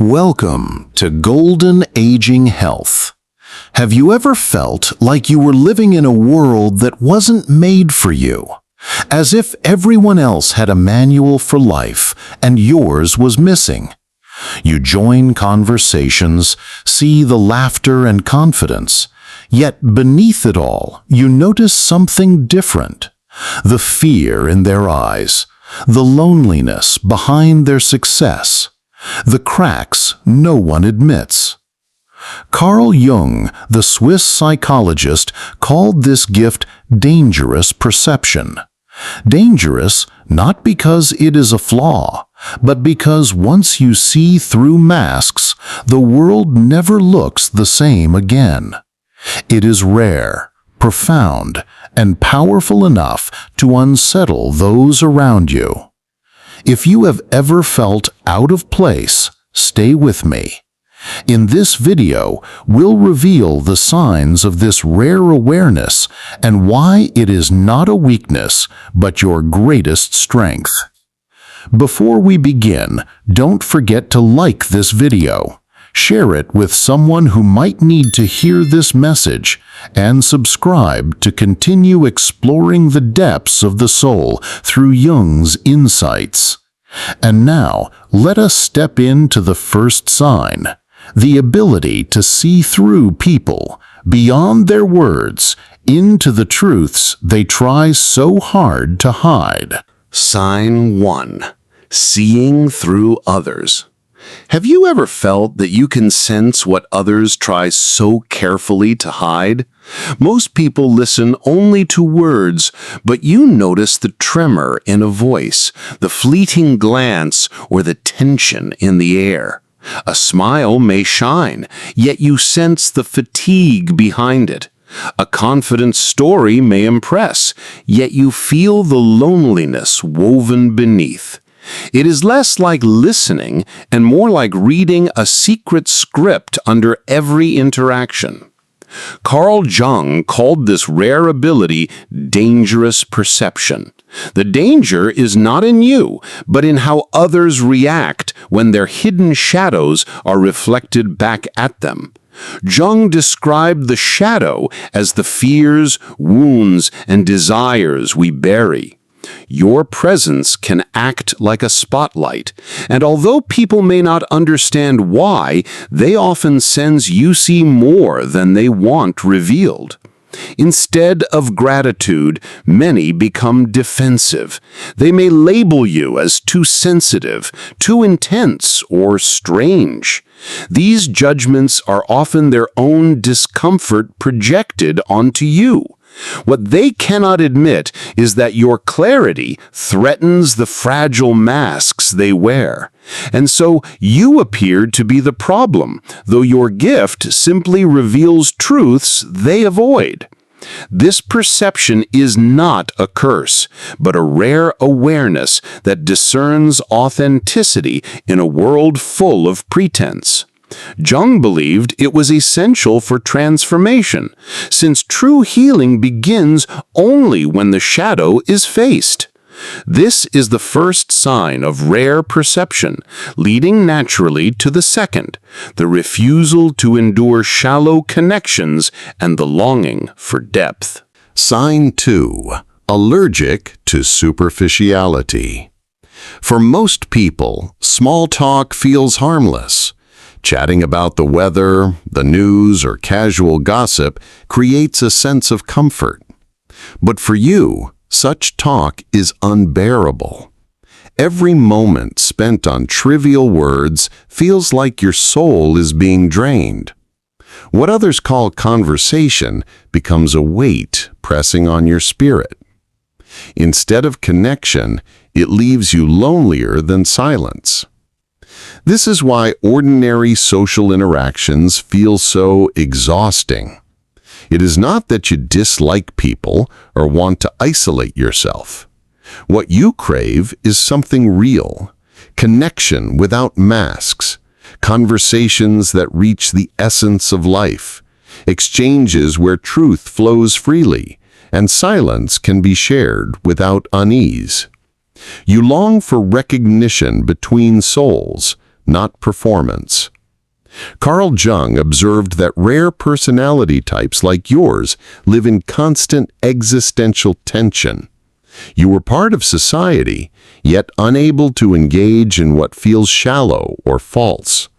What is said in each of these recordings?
Welcome to Golden Aging Health. Have you ever felt like you were living in a world that wasn't made for you? As if everyone else had a manual for life and yours was missing. You join conversations, see the laughter and confidence, yet beneath it all, you notice something different. The fear in their eyes, the loneliness behind their success, the cracks no one admits. Carl Jung, the Swiss psychologist, called this gift dangerous perception. Dangerous not because it is a flaw, but because once you see through masks, the world never looks the same again. It is rare, profound, and powerful enough to unsettle those around you. If you have ever felt out of place, stay with me. In this video, we'll reveal the signs of this rare awareness and why it is not a weakness, but your greatest strength. Before we begin, don't forget to like this video, share it with someone who might need to hear this message, and subscribe to continue exploring the depths of the soul through Jung's insights. And now, let us step into the first sign. The ability to see through people, beyond their words, into the truths they try so hard to hide. Sign 1. Seeing through others. Have you ever felt that you can sense what others try so carefully to hide? Most people listen only to words, but you notice the tremor in a voice, the fleeting glance, or the tension in the air. A smile may shine, yet you sense the fatigue behind it. A confident story may impress, yet you feel the loneliness woven beneath. It is less like listening and more like reading a secret script under every interaction. Carl Jung called this rare ability dangerous perception. The danger is not in you, but in how others react when their hidden shadows are reflected back at them. Jung described the shadow as the fears, wounds, and desires we bury. Your presence can act like a spotlight, and although people may not understand why, they often sense you see more than they want revealed. Instead of gratitude, many become defensive. They may label you as too sensitive, too intense, or strange. These judgments are often their own discomfort projected onto you. What they cannot admit is that your clarity threatens the fragile masks they wear. And so you appear to be the problem, though your gift simply reveals truths they avoid. This perception is not a curse, but a rare awareness that discerns authenticity in a world full of pretense. Jung believed it was essential for transformation, since true healing begins only when the shadow is faced. This is the first sign of rare perception, leading naturally to the second, the refusal to endure shallow connections and the longing for depth. Sign 2. Allergic to superficiality. For most people, small talk feels harmless. Chatting about the weather, the news, or casual gossip creates a sense of comfort. But for you, such talk is unbearable. Every moment spent on trivial words feels like your soul is being drained. What others call conversation becomes a weight pressing on your spirit. Instead of connection, it leaves you lonelier than silence. This is why ordinary social interactions feel so exhausting. It is not that you dislike people or want to isolate yourself. What you crave is something real, connection without masks, conversations that reach the essence of life, exchanges where truth flows freely, and silence can be shared without unease. You long for recognition between souls, not performance. Carl Jung observed that rare personality types like yours live in constant existential tension. You were part of society, yet unable to engage in what feels shallow or false.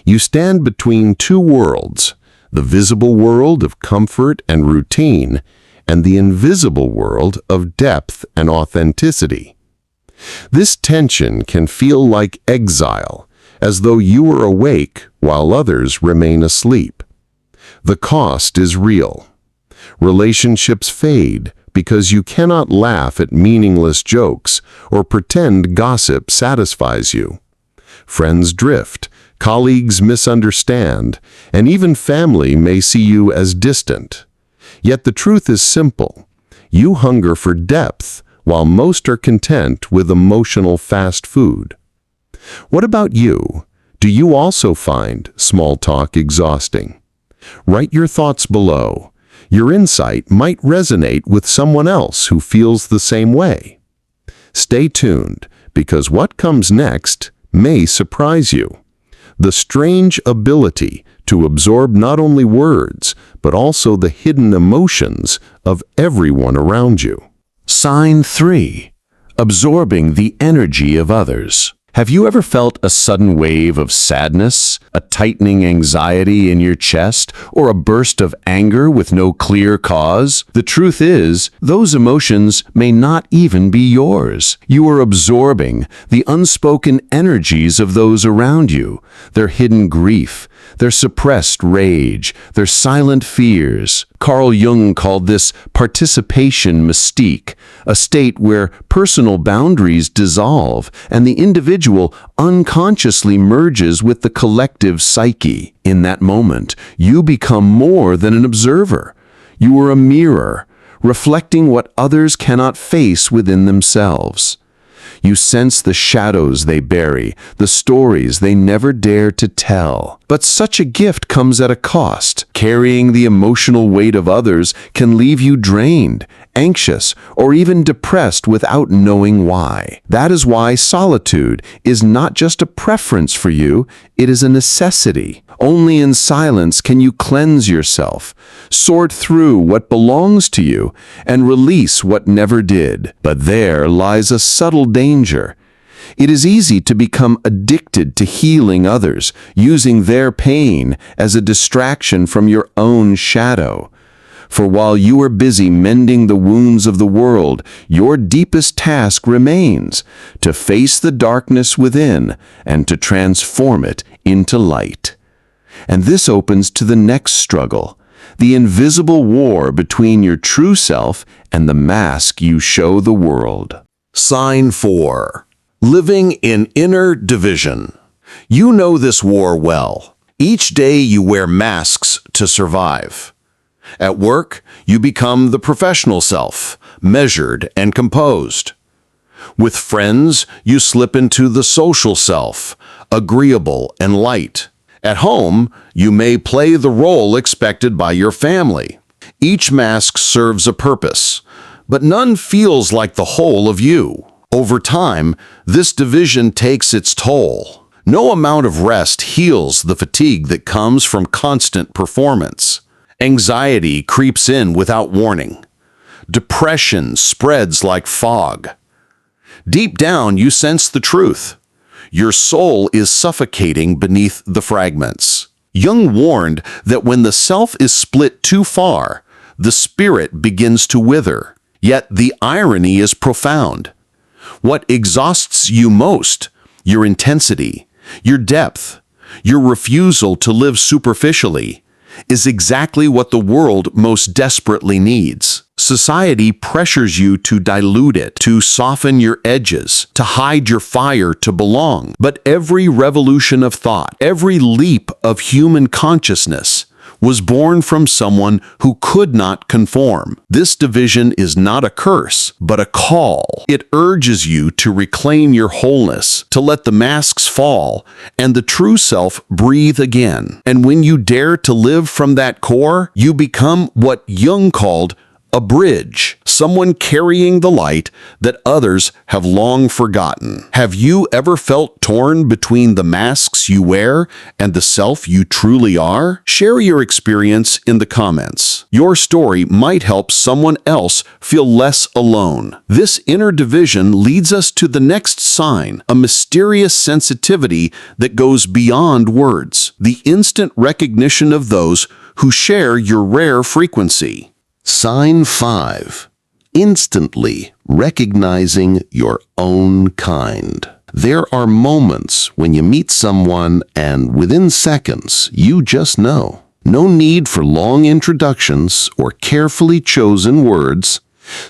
You stand between two worlds, the visible world of comfort and routine, and the invisible world of depth and authenticity. This tension can feel like exile, as though you are awake while others remain asleep. The cost is real. Relationships fade because you cannot laugh at meaningless jokes or pretend gossip satisfies you. Friends drift, colleagues misunderstand, and even family may see you as distant. Yet the truth is simple. You hunger for depth, while most are content with emotional fast food. What about you? Do you also find small talk exhausting? Write your thoughts below. Your insight might resonate with someone else who feels the same way. Stay tuned, because what comes next may surprise you. The strange ability to absorb not only words, but also the hidden emotions of everyone around you. Sign 3. Absorbing the energy of others. Have you ever felt a sudden wave of sadness, a tightening anxiety in your chest, or a burst of anger with no clear cause? The truth is, those emotions may not even be yours. You are absorbing the unspoken energies of those around you, their hidden grief, their suppressed rage, their silent fears. Carl Jung called this participation mystique, a state where personal boundaries dissolve and the individual unconsciously merges with the collective psyche. In that moment, you become more than an observer. You are a mirror, reflecting what others cannot face within themselves. You sense the shadows they bury, the stories they never dare to tell. But such a gift comes at a cost. Carrying the emotional weight of others can leave you drained, anxious, or even depressed without knowing why. That is why solitude is not just a preference for you, it is a necessity. Only in silence can you cleanse yourself, sort through what belongs to you, and release what never did. But there lies a subtle danger. It is easy to become addicted to healing others, using their pain as a distraction from your own shadow. For while you are busy mending the wounds of the world, your deepest task remains to face the darkness within and to transform it into light. And this opens to the next struggle, the invisible war between your true self and the mask you show the world. Sign 4. Living in inner division. You know this war well. Each day you wear masks to survive. At work, you become the professional self, measured and composed. With friends, you slip into the social self, agreeable and light. At home, you may play the role expected by your family. Each mask serves a purpose, but none feels like the whole of you. Over time, this division takes its toll. No amount of rest heals the fatigue that comes from constant performance. Anxiety creeps in without warning. Depression spreads like fog. Deep down, you sense the truth. Your soul is suffocating beneath the fragments. Jung warned that when the self is split too far, the spirit begins to wither. Yet the irony is profound. What exhausts you most, your intensity, your depth, your refusal to live superficially, is exactly what the world most desperately needs. Society pressures you to dilute it, to soften your edges, to hide your fire to belong. But every revolution of thought, every leap of human consciousness was born from someone who could not conform. This division is not a curse, but a call. It urges you to reclaim your wholeness, to let the masks fall, and the true self breathe again. And when you dare to live from that core, you become what Jung called A bridge, someone carrying the light that others have long forgotten. Have you ever felt torn between the masks you wear and the self you truly are? Share your experience in the comments. Your story might help someone else feel less alone. This inner division leads us to the next sign, a mysterious sensitivity that goes beyond words, the instant recognition of those who share your rare frequency. Sign 5. Instantly recognizing your own kind. There are moments when you meet someone and within seconds you just know. No need for long introductions or carefully chosen words.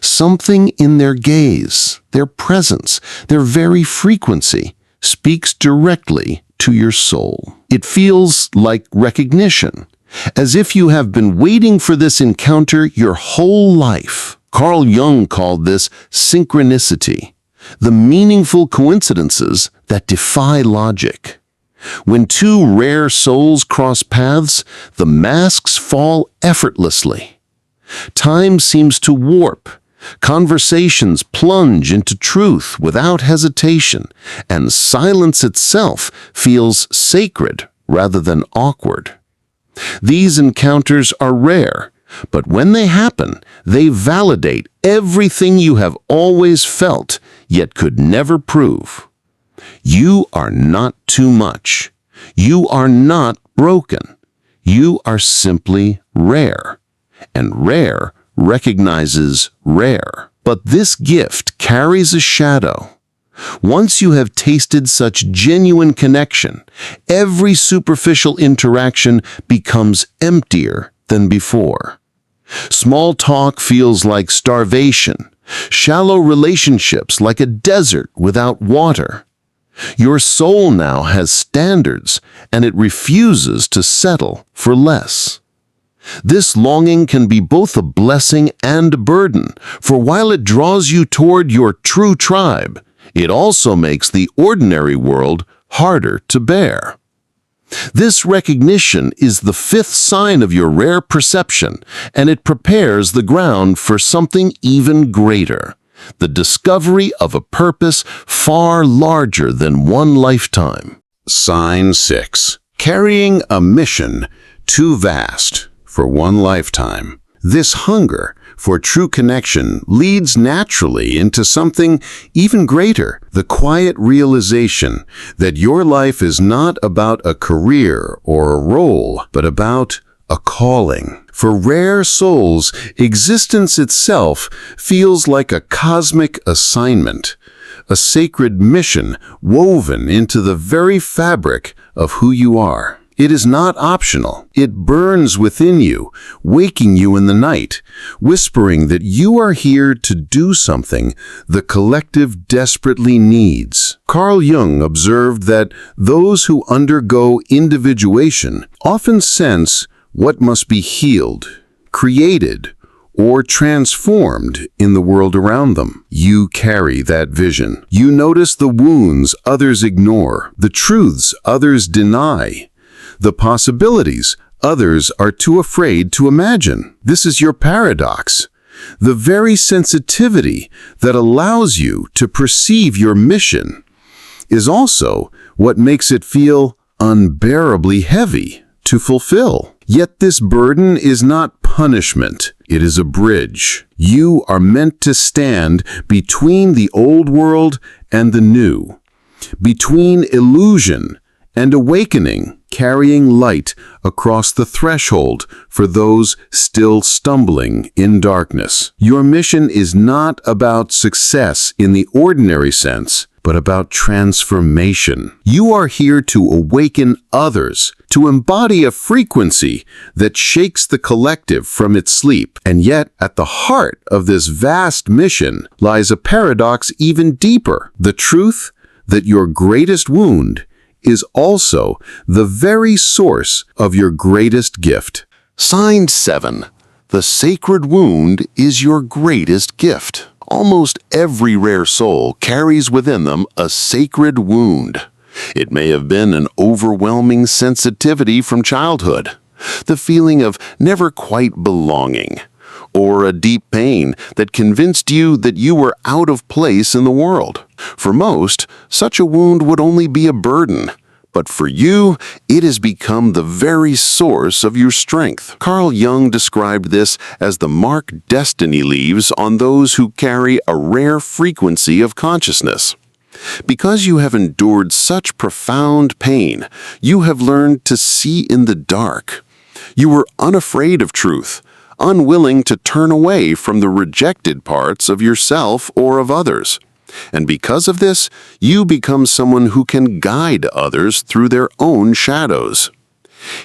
Something in their gaze, their presence, their very frequency speaks directly to your soul. It feels like recognition, as if you have been waiting for this encounter your whole life. Carl Jung called this synchronicity, the meaningful coincidences that defy logic. When two rare souls cross paths, the masks fall effortlessly. Time seems to warp. Conversations plunge into truth without hesitation, and silence itself feels sacred rather than awkward. These encounters are rare, but when they happen, they validate everything you have always felt, yet could never prove. You are not too much. You are not broken. You are simply rare, and rare recognizes rare. But this gift carries a shadow. Once you have tasted such genuine connection, every superficial interaction becomes emptier than before. Small talk feels like starvation, shallow relationships like a desert without water. Your soul now has standards, and it refuses to settle for less. This longing can be both a blessing and a burden, for while it draws you toward your true tribe, it also makes the ordinary world harder to bear. This recognition is the 5th sign of your rare perception, and it prepares the ground for something even greater, the discovery of a purpose far larger than one lifetime. Sign 6. Carrying a mission too vast for one lifetime. This hunger for true connection leads naturally into something even greater, the quiet realization that your life is not about a career or a role, but about a calling. For rare souls, existence itself feels like a cosmic assignment, a sacred mission woven into the very fabric of who you are. It is not optional. It burns within you, waking you in the night, whispering that you are here to do something the collective desperately needs. Carl Jung observed that those who undergo individuation often sense what must be healed, created, or transformed in the world around them. You carry that vision. You notice the wounds others ignore, the truths others deny, the possibilities others are too afraid to imagine. This is your paradox, the very sensitivity that allows you to perceive your mission is also what makes it feel unbearably heavy to fulfill. Yet this burden is not punishment, it is a bridge. You are meant to stand between the old world and the new, between illusion and awakening, carrying light across the threshold for those still stumbling in darkness. Your mission is not about success in the ordinary sense, but about transformation. You are here to awaken others, to embody a frequency that shakes the collective from its sleep. And yet, at the heart of this vast mission lies a paradox even deeper, the truth that your greatest wound is also the very source of your greatest gift. Sign 7. The sacred wound is your greatest gift. Almost every rare soul carries within them a sacred wound. It may have been an overwhelming sensitivity from childhood, the feeling of never quite belonging, or a deep pain that convinced you that you were out of place in the world. For most, such a wound would only be a burden. But for you, it has become the very source of your strength. Carl Jung described this as the mark destiny leaves on those who carry a rare frequency of consciousness. Because you have endured such profound pain, you have learned to see in the dark. You were unafraid of truth, unwilling to turn away from the rejected parts of yourself or of others. And because of this, you become someone who can guide others through their own shadows.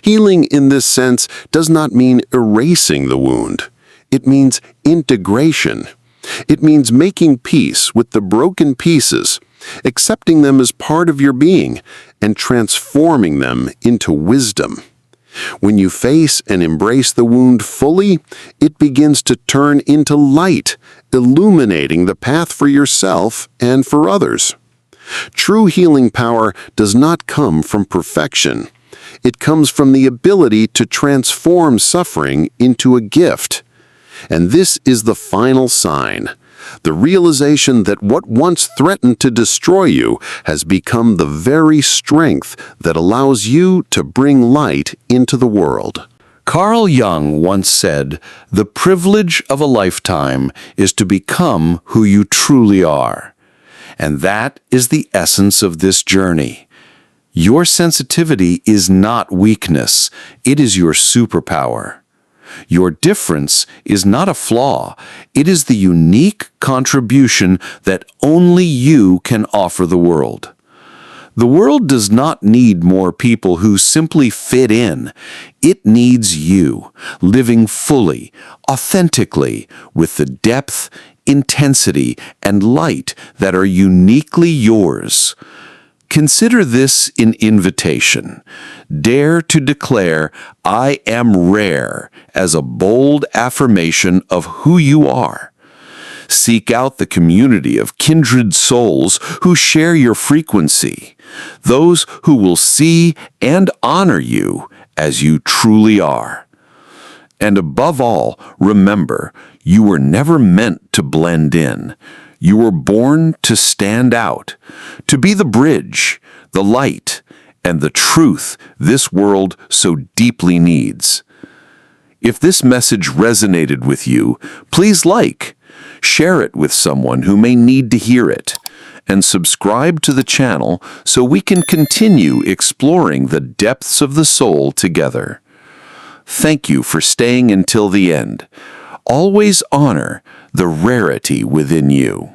Healing in this sense does not mean erasing the wound. It means integration. It means making peace with the broken pieces, accepting them as part of your being, and transforming them into wisdom. When you face and embrace the wound fully, it begins to turn into light, illuminating the path for yourself and for others. True healing power does not come from perfection. It comes from the ability to transform suffering into a gift. And this is the final sign, the realization that what once threatened to destroy you has become the very strength that allows you to bring light into the world. Carl Jung once said, "The privilege of a lifetime is to become who you truly are." And that is the essence of this journey. Your sensitivity is not weakness, it is your superpower. Your difference is not a flaw, it is the unique contribution that only you can offer the world. The world does not need more people who simply fit in. It needs you, living fully, authentically, with the depth, intensity, and light that are uniquely yours. Consider this an invitation. Dare to declare, "I am rare," as a bold affirmation of who you are. Seek out the community of kindred souls who share your frequency, those who will see and honor you as you truly are. And above all, remember, you were never meant to blend in. You were born to stand out, to be the bridge, the light, and the truth this world so deeply needs. If this message resonated with you, please share it with someone who may need to hear it, and subscribe to the channel so we can continue exploring the depths of the soul together. Thank you for staying until the end. Always honor the rarity within you.